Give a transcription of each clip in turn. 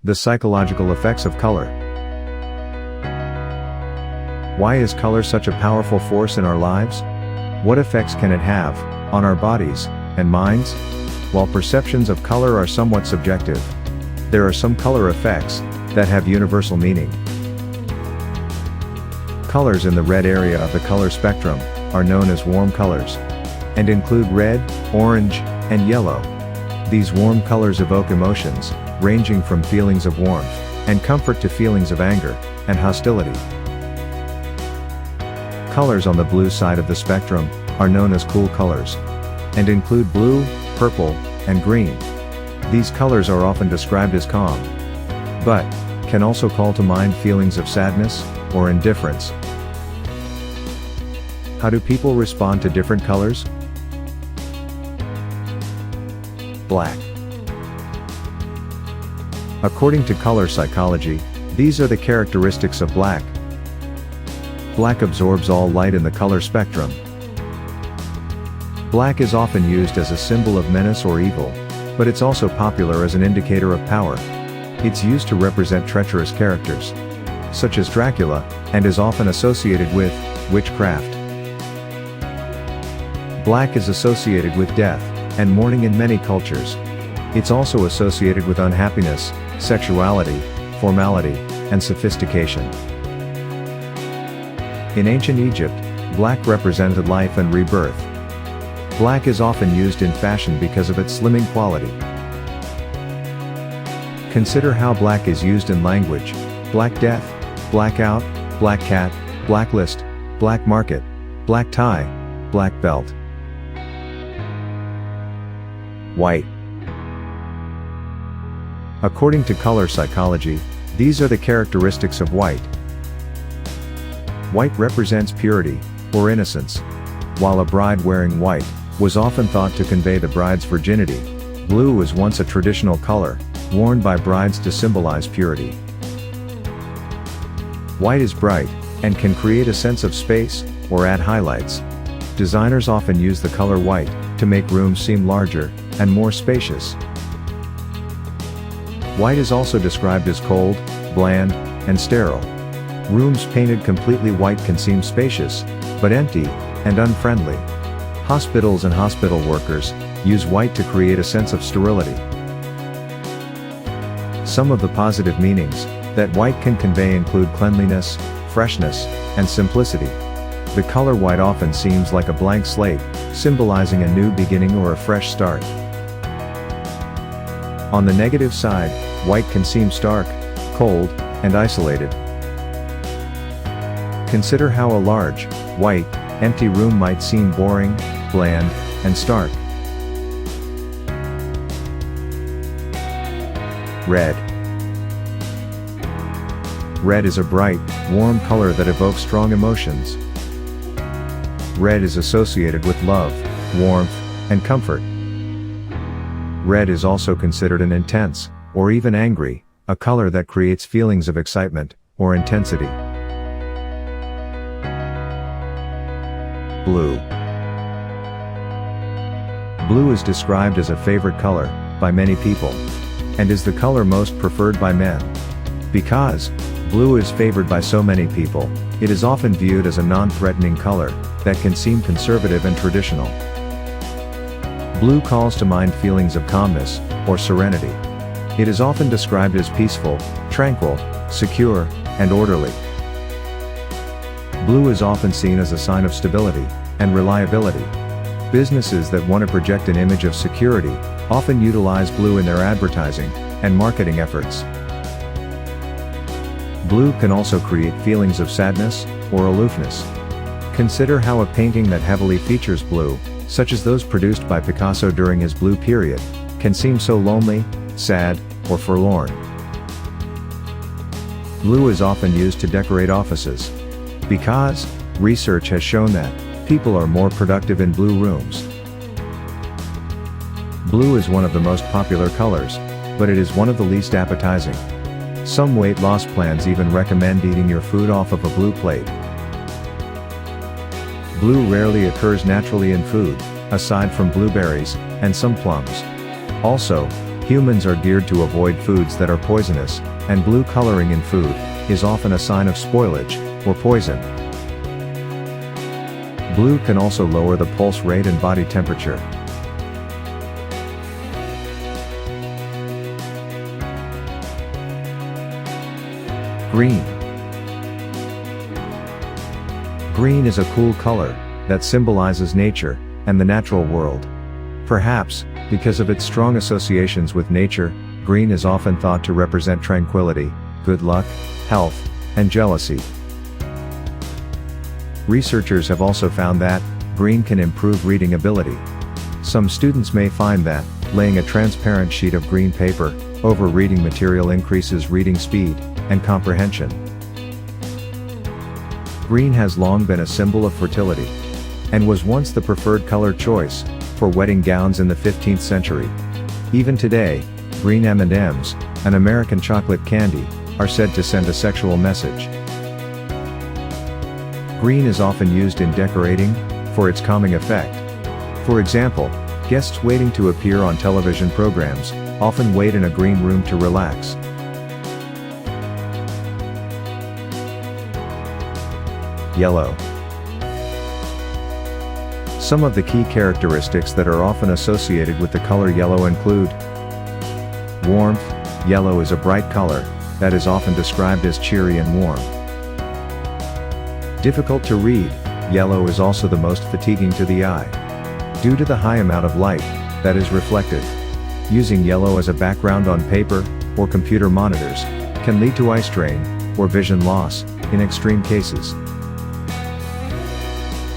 The psychological effects of color. Why is color such a powerful force in our lives? What effects can it have on our bodies and minds? While perceptions of color are somewhat subjective, there are some color effects that have universal meaning. Colors in the red area of the color spectrum are known as warm colors and include red, orange, and yellow. These warm colors evoke emotions, ranging from feelings of warmth and comfort to feelings of anger and hostility. Colors on the blue side of the spectrum are known as cool colors and include blue, purple, and green. These colors are often described as calm, but can also call to mind feelings of sadness or indifference. How do people respond to different colors? Black. According to color psychology, these are the characteristics of black. Black absorbs all light in the color spectrum. Black is often used as a symbol of menace or evil, but it's also popular as an indicator of power. It's used to represent treacherous characters, such as Dracula, and is often associated with witchcraft. Black is associated with death and mourning in many cultures. It's also associated with unhappiness, sexuality, formality, and sophistication. In ancient Egypt, black represented life and rebirth. Black is often used in fashion because of its slimming quality. Consider how black is used in language: Black Death, blackout, black cat, blacklist, black market, black tie, black belt. White. According to color psychology, these are the characteristics of white. White represents purity, or innocence. While a bride wearing white was often thought to convey the bride's virginity, blue was once a traditional color, worn by brides to symbolize purity. White is bright, and can create a sense of space, or add highlights. Designers often use the color white to make rooms seem larger and more spacious. White is also described as cold, bland, and sterile. Rooms painted completely white can seem spacious, but empty and unfriendly. Hospitals and hospital workers use white to create a sense of sterility. Some of the positive meanings that white can convey include cleanliness, freshness, and simplicity. The color white often seems like a blank slate, symbolizing a new beginning or a fresh start. On the negative side, white can seem stark, cold, and isolated. Consider how a large, white, empty room might seem boring, bland, and stark. Red. Red is a bright, warm color that evokes strong emotions. Red is associated with love, warmth, and comfort. Red is also considered an intense, or even angry, a color that creates feelings of excitement, or intensity. Blue. Blue is described as a favorite color by many people, and is the color most preferred by men. Because blue is favored by so many people, it is often viewed as a non-threatening color that can seem conservative and traditional. Blue calls to mind feelings of calmness or serenity. It is often described as peaceful, tranquil, secure, and orderly. Blue is often seen as a sign of stability and reliability. Businesses that want to project an image of security often utilize blue in their advertising and marketing efforts. Blue can also create feelings of sadness or aloofness. Consider how a painting that heavily features blue, such as those produced by Picasso during his blue period, can seem so lonely, sad, or forlorn. Blue is often used to decorate offices. Because research has shown that people are more productive in blue rooms. Blue is one of the most popular colors, but it is one of the least appetizing. Some weight loss plans even recommend eating your food off of a blue plate. Blue rarely occurs naturally in food, aside from blueberries and some plums. Also, Humans are geared to avoid foods that are poisonous, and blue coloring in food is often a sign of spoilage or poison. Blue can also lower the pulse rate and body temperature. Green. Green is a cool color that symbolizes nature and the natural world. Perhaps, because of its strong associations with nature, green is often thought to represent tranquility, good luck, health, and jealousy. Researchers have also found that green can improve reading ability. Some students may find that laying a transparent sheet of green paper over reading material increases reading speed and comprehension. Green has long been a symbol of fertility, and was once the preferred color choice for wedding gowns in the 15th century. Even today, green M&Ms, an American chocolate candy, are said to send a sexual message. Green is often used in decorating for its calming effect. For example, guests waiting to appear on television programs often wait in a green room to relax. Yellow. Some of the key characteristics that are often associated with the color yellow include warmth. Yellow is a bright color that is often described as cheery and warm. Difficult to read. Yellow is also the most fatiguing to the eye due to the high amount of light that is reflected. Using yellow as a background on paper or computer monitors can lead to eye strain or vision loss in extreme cases.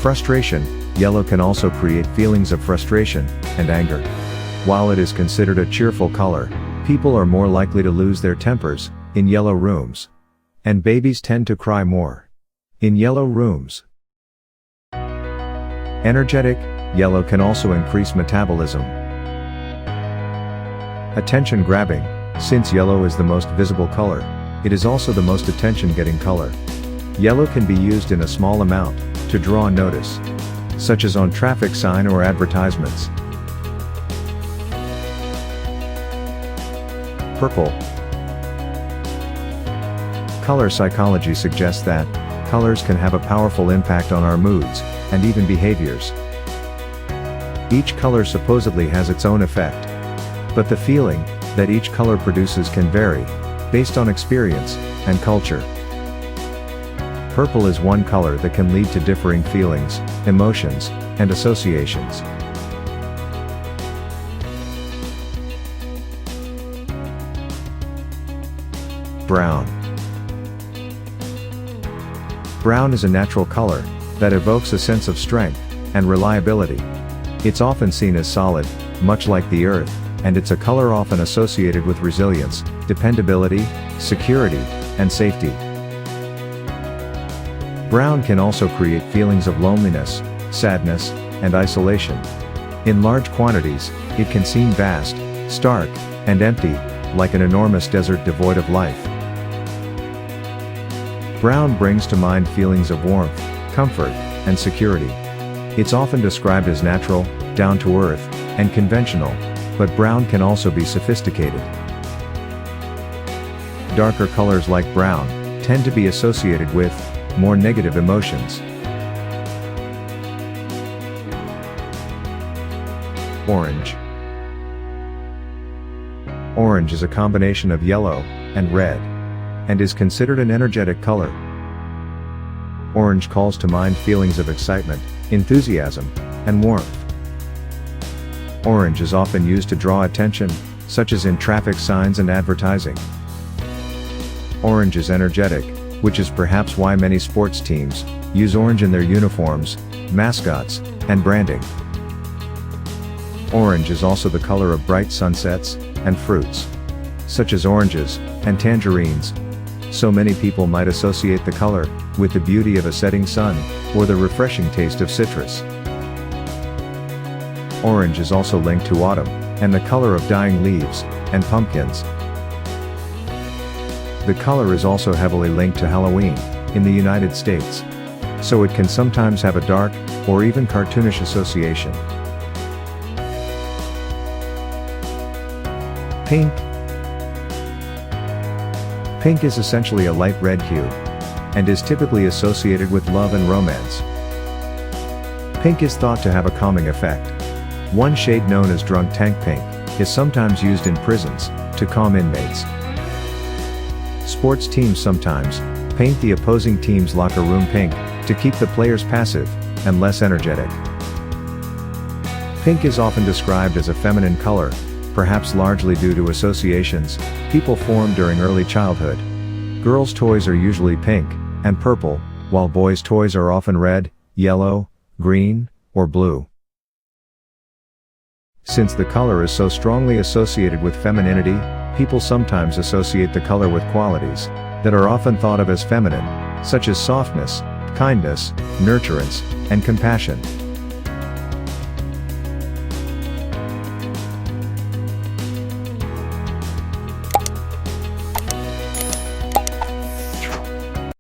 Frustration. Yellow can also create feelings of frustration and anger. While it is considered a cheerful color, people are more likely to lose their tempers in yellow rooms. And babies tend to cry more in yellow rooms. Energetic. Yellow can also increase metabolism. Attention-grabbing. Since yellow is the most visible color, it is also the most attention-getting color. Yellow can be used in a small amount to draw notice, such as on traffic sign or advertisements. Purple. Color psychology suggests that colors can have a powerful impact on our moods and even behaviors. Each color supposedly has its own effect, but the feeling that each color produces can vary based on experience and culture. Purple is one color that can lead to differing feelings, emotions, and associations. Brown. Brown is a natural color that evokes a sense of strength and reliability. It's often seen as solid, much like the earth, and it's a color often associated with resilience, dependability, security, and safety. Brown can also create feelings of loneliness, sadness, and isolation. In large quantities, it can seem vast, stark, and empty, like an enormous desert devoid of life. Brown brings to mind feelings of warmth, comfort, and security. It's often described as natural, down-to-earth, and conventional, but brown can also be sophisticated. Darker colors like brown tend to be associated with more negative emotions. Orange. Orange is a combination of yellow and red, and is considered an energetic color. Orange calls to mind feelings of excitement, enthusiasm, and warmth. Orange is often used to draw attention, such as in traffic signs and advertising. Orange is energetic, which is perhaps why many sports teams use orange in their uniforms, mascots, and branding. Orange is also the color of bright sunsets and fruits, such as oranges and tangerines. So many people might associate the color with the beauty of a setting sun or the refreshing taste of citrus. Orange is also linked to autumn and the color of dying leaves and pumpkins. The color is also heavily linked to Halloween in the United States, so it can sometimes have a dark or even cartoonish association. Pink. Pink is essentially a light red hue, and is typically associated with love and romance. Pink is thought to have a calming effect. One shade known as drunk tank pink is sometimes used in prisons to calm inmates. Sports teams sometimes paint the opposing team's locker room pink to keep the players passive and less energetic. Pink is often described as a feminine color, perhaps largely due to associations people formed during early childhood. Girls' toys are usually pink and purple, while boys' toys are often red, yellow, green, or blue. Since the color is so strongly associated with femininity, people sometimes associate the color with qualities that are often thought of as feminine, such as softness, kindness, nurturance, and compassion.